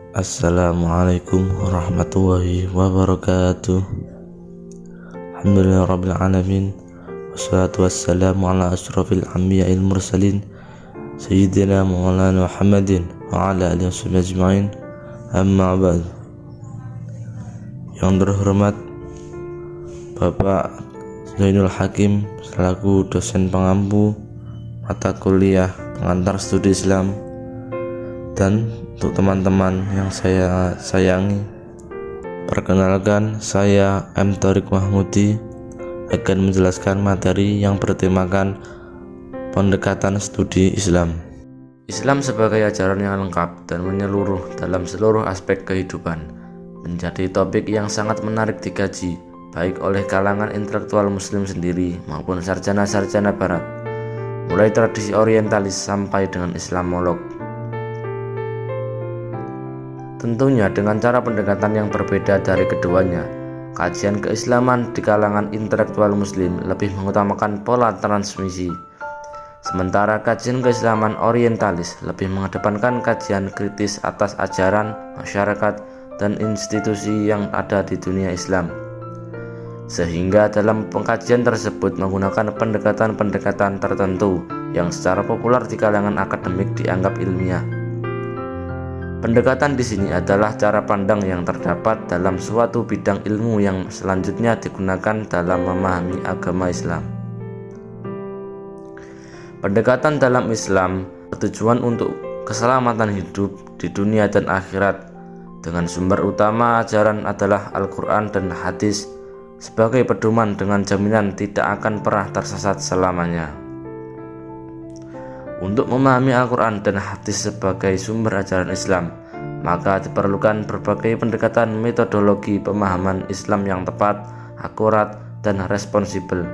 Assalamualaikum warahmatullahi wabarakatuh. Alhamdulillahirabbil alamin. Wassalatu wassalamu ala asyrafil anbiya'il mursalin sayyidina maulana Muhammadin wa ala alihi washabihi ajmain. Amma ba'd. Yang terhormat Bapak Zainul Hakim selaku dosen pengampu mata kuliah pengantar studi Islam, dan untuk teman-teman yang saya sayangi, perkenalkan, saya M. Thoriq Mahmudi akan menjelaskan materi yang bertemakan pendekatan studi Islam. Islam sebagai ajaran yang lengkap dan menyeluruh dalam seluruh aspek kehidupan menjadi topik yang sangat menarik dikaji baik oleh kalangan intelektual muslim sendiri maupun sarjana-sarjana barat, mulai tradisi orientalis sampai dengan Islamolog. Tentunya dengan cara pendekatan yang berbeda dari keduanya, kajian keislaman di kalangan intelektual muslim lebih mengutamakan pola transmisi, sementara kajian keislaman orientalis lebih mengedepankan kajian kritis atas ajaran, masyarakat, dan institusi yang ada di dunia Islam. Sehingga dalam pengkajian tersebut menggunakan pendekatan-pendekatan tertentu yang secara populer di kalangan akademik dianggap ilmiah. Pendekatan di sini adalah cara pandang yang terdapat dalam suatu bidang ilmu yang selanjutnya digunakan dalam memahami agama Islam. Pendekatan dalam Islam bertujuan untuk keselamatan hidup di dunia dan akhirat, dengan sumber utama ajaran adalah Al-Quran dan hadis sebagai pedoman dengan jaminan tidak akan pernah tersesat selamanya. Untuk memahami Al-Quran dan hadis sebagai sumber ajaran Islam, maka diperlukan berbagai pendekatan metodologi pemahaman Islam yang tepat, akurat, dan responsibel.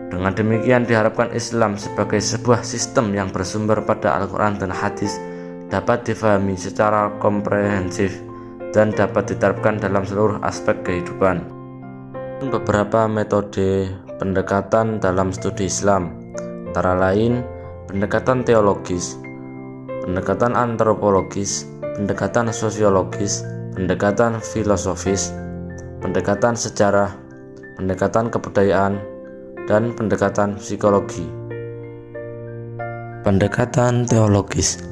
Dengan demikian diharapkan Islam sebagai sebuah sistem yang bersumber pada Al-Quran dan hadis dapat difahami secara komprehensif dan dapat diterapkan dalam seluruh aspek kehidupan. Beberapa metode pendekatan dalam studi Islam antara lain pendekatan teologis, pendekatan antropologis, pendekatan sosiologis, pendekatan filosofis, pendekatan sejarah, pendekatan kebudayaan, dan pendekatan psikologi. Pendekatan teologis.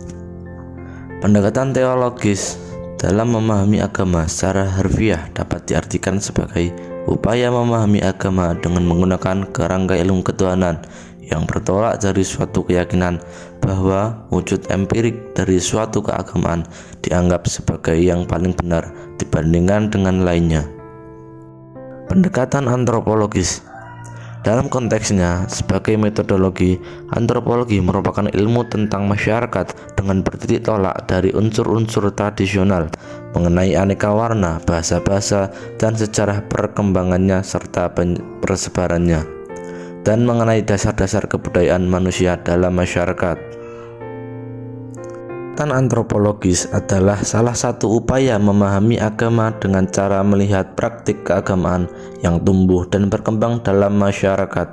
Pendekatan teologis dalam memahami agama secara harfiah dapat diartikan sebagai upaya memahami agama dengan menggunakan kerangka ilmu ketuhanan yang bertolak dari suatu keyakinan bahwa wujud empirik dari suatu keagamaan dianggap sebagai yang paling benar dibandingkan dengan lainnya. Pendekatan antropologis. Dalam konteksnya, sebagai metodologi, antropologi merupakan ilmu tentang masyarakat dengan bertitik tolak dari unsur-unsur tradisional mengenai aneka warna, bahasa-bahasa, dan sejarah perkembangannya serta persebarannya, dan mengenai dasar-dasar kebudayaan manusia dalam masyarakat. Pendekatan antropologis adalah salah satu upaya memahami agama dengan cara melihat praktik keagamaan yang tumbuh dan berkembang dalam masyarakat.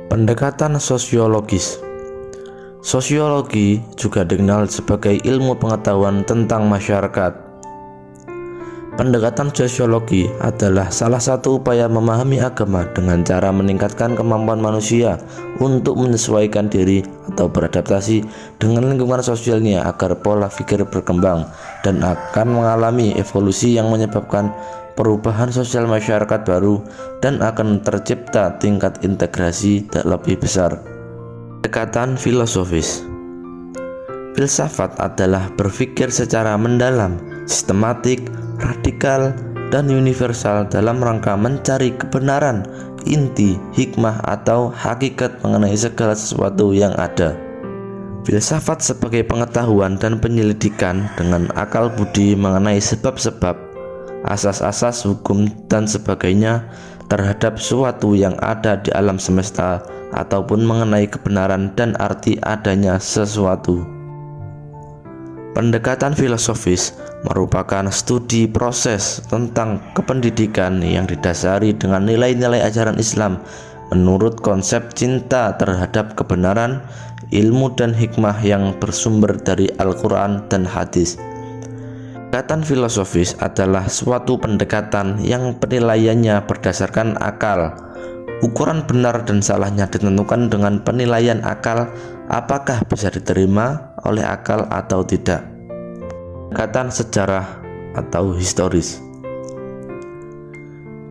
Pendekatan sosiologis. Sosiologi juga dikenal sebagai ilmu pengetahuan tentang masyarakat. Pendekatan sosiologi adalah salah satu upaya memahami agama dengan cara meningkatkan kemampuan manusia untuk menyesuaikan diri atau beradaptasi dengan lingkungan sosialnya agar pola pikir berkembang dan akan mengalami evolusi yang menyebabkan perubahan sosial masyarakat baru dan akan tercipta tingkat integrasi lebih besar. Pendekatan filosofis. Filsafat adalah berpikir secara mendalam, sistematik, radikal, dan universal dalam rangka mencari kebenaran, inti, hikmah, atau hakikat mengenai segala sesuatu yang ada. Filsafat sebagai pengetahuan dan penyelidikan dengan akal budi mengenai sebab-sebab, asas-asas hukum, dan sebagainya terhadap sesuatu yang ada di alam semesta ataupun mengenai kebenaran dan arti adanya sesuatu. Pendekatan filosofis merupakan studi proses tentang kependidikan yang didasari dengan nilai-nilai ajaran Islam menurut konsep cinta terhadap kebenaran, ilmu dan hikmah yang bersumber dari Al-Quran dan hadis. Pendekatan filosofis adalah suatu pendekatan yang penilaiannya berdasarkan akal. Ukuran benar dan salahnya ditentukan dengan penilaian akal, apakah bisa diterima oleh akal atau tidak. Pendekatan sejarah atau historis.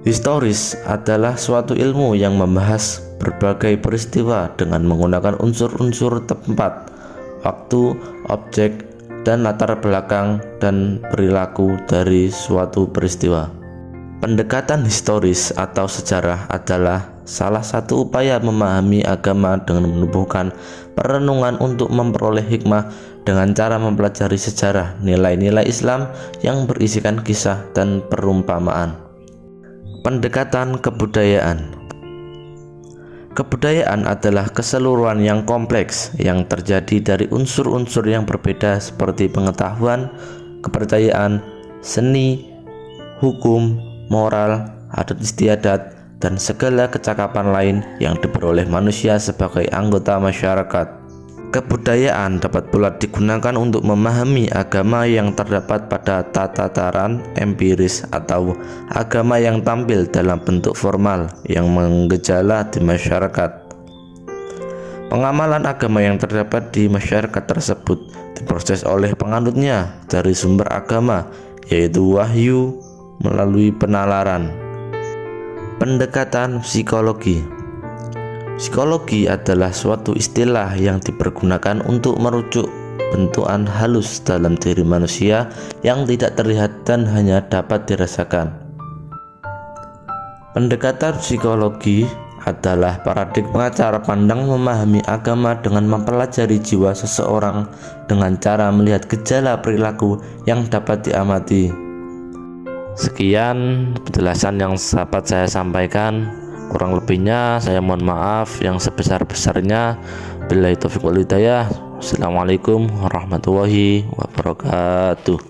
Historis adalah suatu ilmu yang membahas berbagai peristiwa dengan menggunakan unsur-unsur tempat, waktu, objek, dan latar belakang dan perilaku dari suatu peristiwa. Pendekatan historis atau sejarah adalah salah satu upaya memahami agama dengan menumbuhkan perenungan untuk memperoleh hikmah dengan cara mempelajari sejarah nilai-nilai Islam yang berisikan kisah dan perumpamaan. Pendekatan kebudayaan. Kebudayaan adalah keseluruhan yang kompleks yang terjadi dari unsur-unsur yang berbeda seperti pengetahuan, kepercayaan, seni, hukum, moral, adat istiadat, dan segala kecakapan lain yang diperoleh manusia sebagai anggota masyarakat. Kebudayaan dapat pula digunakan untuk memahami agama yang terdapat pada tataran empiris atau agama yang tampil dalam bentuk formal yang menggejala di masyarakat. Pengamalan agama yang terdapat di masyarakat tersebut diproses oleh penganutnya dari sumber agama, yaitu wahyu melalui penalaran. Pendekatan psikologi. Psikologi adalah suatu istilah yang dipergunakan untuk merujuk bentukan halus dalam diri manusia yang tidak terlihat dan hanya dapat dirasakan. Pendekatan psikologi adalah paradigma cara pandang memahami agama dengan mempelajari jiwa seseorang dengan cara melihat gejala perilaku yang dapat diamati. Sekian penjelasan yang dapat saya sampaikan. Kurang lebihnya saya mohon maaf yang sebesar-besarnya. Billahi taufiq wal hidayah. Assalamualaikum warahmatullahi wabarakatuh.